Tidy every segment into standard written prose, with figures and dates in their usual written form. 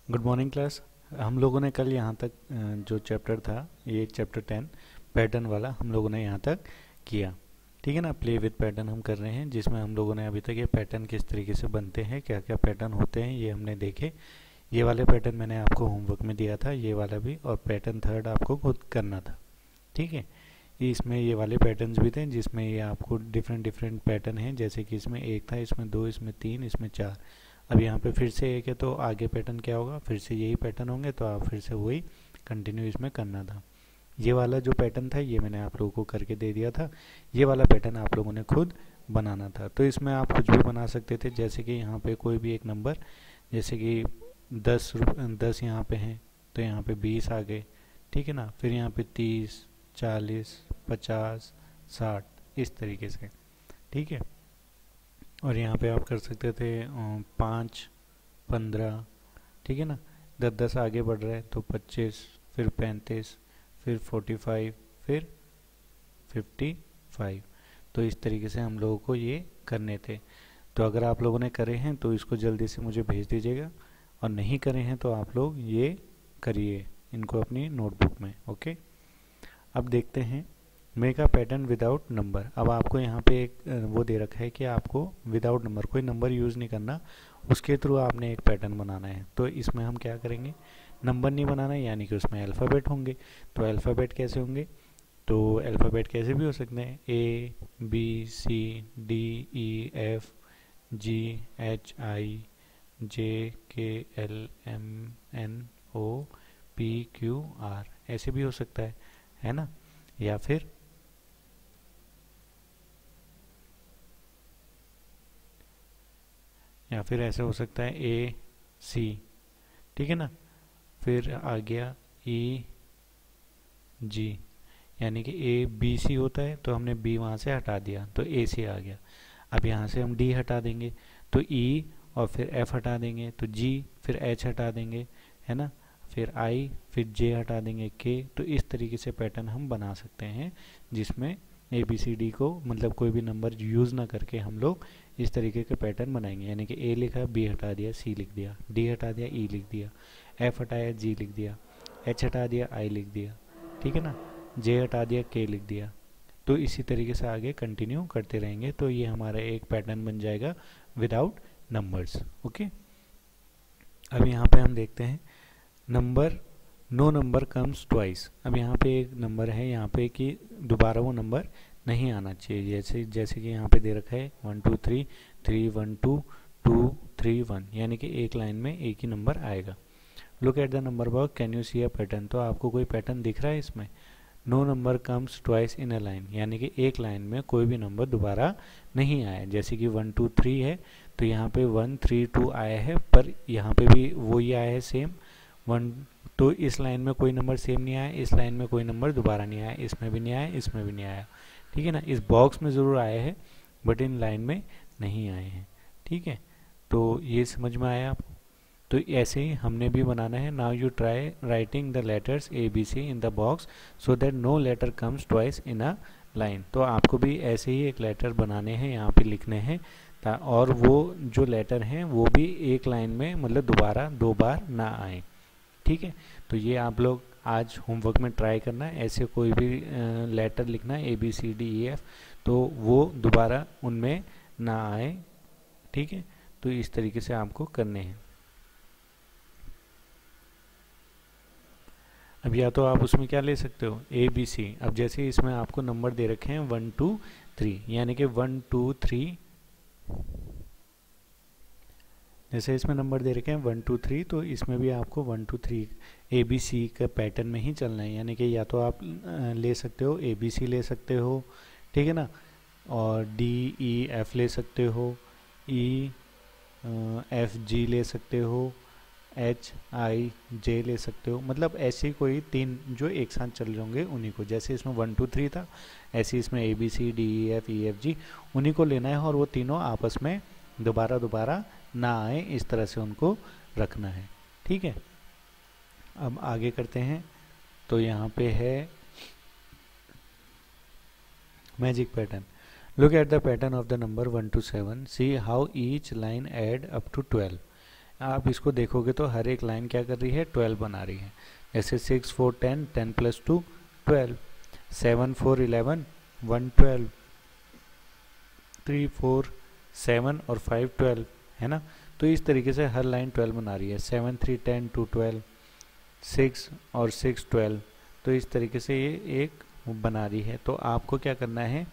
Good morning class. हम लोगों ने कल यहाँ तक जो चैप्टर था, ये चैप्टर 10 पैटर्न वाला हम लोगों ने यहाँ तक किया। ठीक है ना। प्ले विद पैटर्न हम कर रहे हैं, जिसमें हम लोगों ने अभी तक ये पैटर्न किस तरीके से बनते हैं, क्या क्या पैटर्न होते हैं, ये हमने देखे। ये वाले पैटर्न मैंने आपको होमवर्क में दिया था, ये वाला भी, और पैटर्न थर्ड आपको खुद करना था। ठीक है। इसमें ये वाले पैटर्न्स भी थे, जिसमें ये आपको डिफरेंट डिफरेंट पैटर्न हैं, जैसे कि इसमें एक था, इसमें दो, इसमें तीन, इसमें चार। अब यहाँ पे फिर से एक है, तो आगे पैटर्न क्या होगा, फिर से यही पैटर्न होंगे, तो आप फिर से वही कंटिन्यू इसमें करना था। ये वाला जो पैटर्न था ये मैंने आप लोगों को करके दे दिया था। ये वाला पैटर्न आप लोगों ने खुद बनाना था। तो इसमें आप कुछ भी बना सकते थे, जैसे कि यहाँ पे कोई भी एक नंबर, जैसे कि 10 यहाँ पे हैं, तो यहाँ पे 20 आ गए। ठीक है ना। फिर यहाँ पे 30, 40, 50, 60, इस तरीके से। ठीक है। और यहाँ पे आप कर सकते थे 5, 15। ठीक है ना। 10 आगे बढ़ रहा है तो 25, फिर 35, फिर 45, फिर 55। तो इस तरीके से हम लोगों को ये करने थे। तो अगर आप लोगों ने करे हैं तो इसको जल्दी से मुझे भेज दीजिएगा, और नहीं करे हैं तो आप लोग ये करिए इनको अपनी नोटबुक में। ओके। अब देखते हैं make a pattern without number. अब आपको यहाँ पे एक वो दे रखा है कि आपको विदाउट नंबर, कोई नंबर यूज़ नहीं करना, उसके थ्रू आपने एक पैटर्न बनाना है। तो इसमें हम क्या करेंगे, नंबर नहीं बनाना, यानी कि उसमें अल्फ़ाबेट होंगे। तो अल्फ़ाबेट कैसे होंगे, तो अल्फ़ाबेट कैसे भी हो सकते हैं, ABCDEFGHIJKLMNOPQR, ऐसे भी हो सकता है ना। या फिर ऐसे हो सकता है AC। ठीक है ना। फिर आ गया EG, यानी कि ABC होता है, तो हमने B वहाँ से हटा दिया तो AC आ गया। अब यहाँ से हम D हटा देंगे तो E, और फिर F हटा देंगे तो G, फिर H हटा देंगे, है ना, फिर I, फिर J हटा देंगे K। तो इस तरीके से पैटर्न हम बना सकते हैं, जिसमें ABCD को मतलब कोई भी नंबर यूज़ ना करके हम लोग इस तरीके के पैटर्न बनाएंगे। यानी कि A लिखा, B हटा दिया, C लिख दिया, D हटा दिया, E लिख दिया, F हटाया, G लिख दिया, H हटा दिया, I लिख दिया। ठीक है ना। J हटा दिया, K लिख दिया। तो इसी तरीके से आगे कंटिन्यू करते रहेंगे, तो ये हमारा एक पैटर्न बन जाएगा विदाउट नंबर्स। ओके। अब यहाँ पे हम देखते हैं number, no number comes twice. अब यहाँ पे एक नंबर है यहाँ पे कि दोबारा वो नंबर नहीं आना चाहिए। जैसे कि यहाँ पे दे रखा है 1 2 3 3 1 2 2 3 1, यानी कि एक लाइन में एक ही नंबर आएगा। Look at the number box, can you see a pattern. तो आपको कोई पैटर्न दिख रहा है इसमें। No number comes twice in a line, यानी कि एक लाइन में कोई भी नंबर दोबारा नहीं आया। जैसे कि 1 2 3 है, तो यहाँ पे 1 3 2 आया है, पर यहाँ पे भी वही आया है सेम 1। तो इस लाइन में कोई नंबर सेम नहीं आया, इस लाइन में कोई नंबर दोबारा नहीं आया, इसमें भी नहीं आया, इसमें भी नहीं आया। ठीक है ना। इस बॉक्स में ज़रूर आए हैं, बट इन लाइन में नहीं आए हैं। ठीक है। तो ये समझ में आया आपको। तो ऐसे ही हमने भी बनाना है। Now you try writing the letters ABC in the box so that no letter comes twice in a line. तो आपको भी ऐसे ही एक लेटर बनाने हैं, यहाँ पे लिखने हैं, और वो जो लेटर हैं वो भी एक लाइन में मतलब दोबारा 2 बार ना आए। ठीक है। तो ये आप लोग आज होमवर्क में ट्राई करना है, ऐसे कोई भी लेटर लिखना है ABCDEF, तो वो दोबारा उनमें ना आए। ठीक है। तो इस तरीके से आपको करने हैं। अब या तो आप उसमें क्या ले सकते हो, ABC। अब जैसे इसमें आपको नंबर दे रखे हैं 1 2 3, यानी कि 1 2 3, जैसे इसमें नंबर दे रखे हैं 1 2 3, तो इसमें भी आपको 1 2 3 ABC का पैटर्न में ही चलना है। यानी कि या तो आप ले सकते हो ABC ले सकते हो, ठीक है ना, और DEF ले सकते हो, EFG ले सकते हो, HIJ ले सकते हो। मतलब ऐसे कोई 3 जो एक साथ चल रहे होंगे उन्हीं को, जैसे इसमें 1 2 3 था, ऐसे इसमें ABCDEFEFG उन्हीं को लेना है, और वो तीनों आपस में दोबारा दोबारा ना आए, इस तरह से उनको रखना है। ठीक है। अब आगे करते हैं। तो यहाँ पे है magic pattern. Look at the pattern of the number 1 to 7, see how each line add up to 12। आप इसको देखोगे तो हर एक लाइन क्या कर रही है, 12 बना रही है। जैसे 6 4 10, 10 + 2 12, 7 4 11, 1 12, 3 4 7 और 5 12, है ना। तो इस तरीके से हर लाइन 12 बना रही है। 7 3 10 2 12, 6 और 6 12। तो इस तरीके से ये एक बना रही है। तो आपको क्या करना है,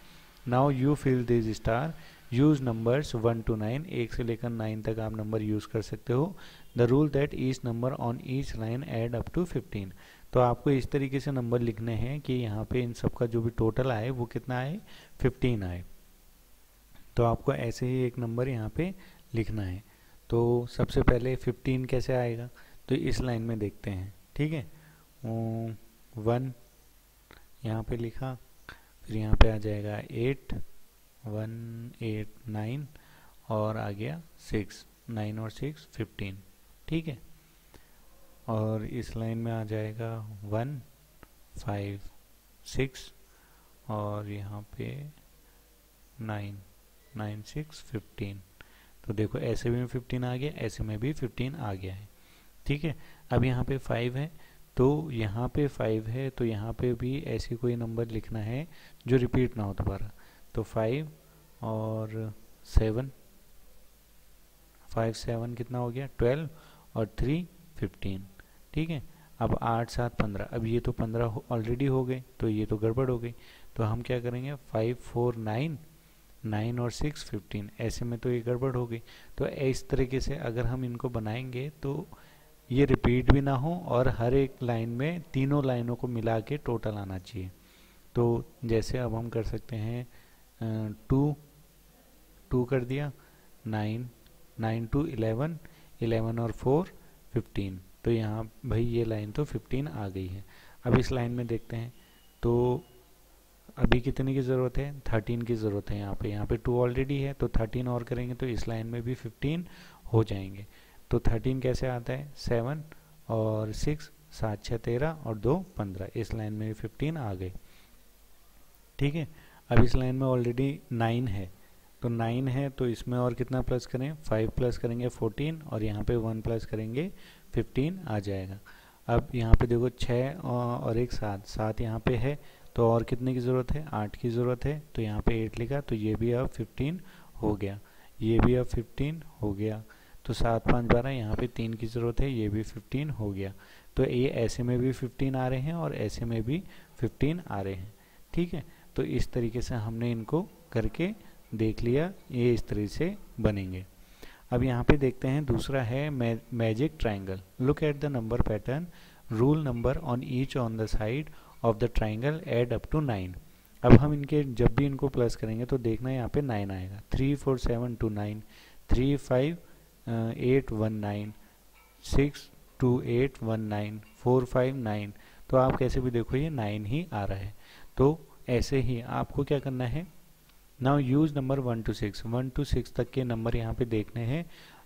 now you fill this star, use numbers 1 to 9, 1 से लेकर 9 तक आप नंबर यूज कर सकते हो। The rule that each number on each line add up to 15। तो आपको इस तरीके से नंबर लिखने हैं कि यहाँ पे इन सब का जो भी टोटल आए वो कितना आए, 15 आए। तो आपको ऐसे ही एक नंबर यहाँ पे लिखना है। तो सबसे पहले 15 कैसे आएगा, तो इस लाइन में देखते हैं, ठीक है। 1 यहाँ पे लिखा, फिर यहाँ पे आ जाएगा 8 1 8 9 और आ गया 6, 9 और 6 15, ठीक है। और इस लाइन में आ जाएगा 1 5 6 और यहाँ पे 9 9 6 15। तो देखो ऐसे में 15 आ गया, ऐसे में भी 15 आ गया है, ठीक है। अब यहाँ पे 5 है, तो यहाँ पे 5 है, तो यहाँ पे भी ऐसी कोई नंबर लिखना है जो रिपीट ना हो दोबारा। तो 5 और 7, 5 7 कितना हो गया, 12 और 3 15, ठीक है। अब 8 7 15, अब ये तो 15 ऑलरेडी हो गए, तो ये तो गड़बड़ हो गई। तो हम क्या करेंगे, 5 4 9, 9 और 6 15, ऐसे में तो ये गड़बड़ हो गई। तो इस तरीके से अगर हम इनको बनाएंगे तो ये रिपीट भी ना हो और हर एक लाइन में तीनों लाइनों को मिला के टोटल आना चाहिए। तो जैसे अब हम कर सकते हैं 2 कर दिया, 9 9 to 11, 11 और 4 15। तो यहाँ भाई ये लाइन तो 15 आ गई है। अब इस लाइन में देखते हैं, तो अभी कितने की ज़रूरत है, 13 की ज़रूरत है। यहाँ पे 2 ऑलरेडी है, तो 13 और करेंगे तो इस लाइन में भी 15 हो जाएंगे। तो 13 कैसे आता है, 7 और 6, 7 6 13 और 2 15, इस लाइन में भी 15 आ गए, ठीक है। अब इस लाइन में ऑलरेडी 9 है, तो 9 है तो इसमें और कितना प्लस करें, 5 प्लस करेंगे 14 और यहाँ पे 1 प्लस करेंगे 15 आ जाएगा। अब यहाँ पे देखो 6 और एक 7, 7 यहाँ पे है, तो और कितने की ज़रूरत है, 8 की ज़रूरत है। तो यहाँ पे 8 लिखा, तो ये भी अब 15 हो गया, ये भी अब 15 हो गया। तो 7 5 12, यहाँ पे 3 की ज़रूरत है, ये भी 15 हो गया। तो ये ऐसे में भी 15 आ रहे हैं और ऐसे में भी 15 आ रहे हैं, ठीक है। तो इस तरीके से हमने इनको करके देख लिया, ये इस तरह से बनेंगे। अब यहाँ पे देखते हैं दूसरा है magic triangle. Look at the number pattern, rule number on each on the side of the triangle add up to 9। अब हम इनके जब भी इनको प्लस करेंगे तो देखना यहाँ पे 9 आएगा। 3 4 7 2 9, 3 5 8 1 9, 6 2 8 1 9, 4 5 9। तो आप कैसे भी देखो ये 9 ही आ रहा है। तो ऐसे ही आपको क्या करना है, now use number 1 to 6, 1 to 6 तक के नंबर यहाँ पे देखने हैं।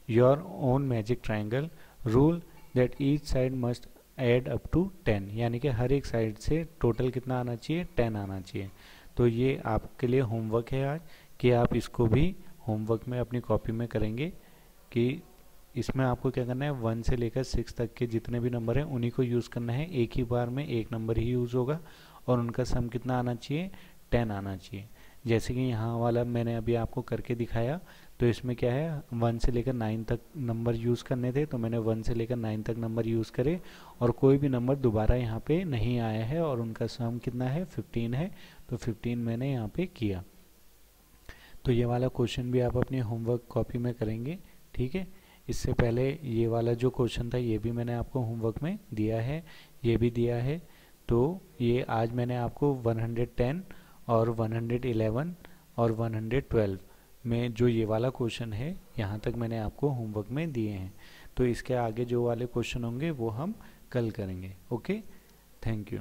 Your own magic triangle, rule that each side must add up to 10, यानी कि हर एक साइड से टोटल कितना आना चाहिए, 10 आना चाहिए। तो ये आपके लिए होमवर्क है आज, कि आप इसको भी होमवर्क में अपनी कॉपी में करेंगे कि इसमें आपको क्या करना है, 1 से लेकर 6 तक के जितने भी नंबर हैं उन्हीं को यूज़ करना है। एक ही बार में एक नंबर ही यूज़ होगा और उनका सम कितना आना चाहिए, 10 आना चाहिए। जैसे कि यहाँ वाला मैंने अभी आपको करके दिखाया, तो इसमें क्या है, 1 से लेकर 9 तक नंबर यूज़ करने थे, तो मैंने 1 से लेकर 9 तक नंबर यूज़ करे और कोई भी नंबर दोबारा यहाँ पे नहीं आया है और उनका सम कितना है, 15 है। तो 15 मैंने यहाँ पे किया। तो ये वाला क्वेश्चन भी आप अपनी होमवर्क कॉपी में करेंगे, ठीक है। इससे पहले ये वाला जो क्वेश्चन था ये भी मैंने आपको होमवर्क में दिया है, ये भी दिया है। तो ये आज मैंने आपको 110 और 111 और 112 में जो ये वाला क्वेश्चन है यहाँ तक मैंने आपको होमवर्क में दिए हैं। तो इसके आगे जो वाले क्वेश्चन होंगे वो हम कल करेंगे। Okay, thank you.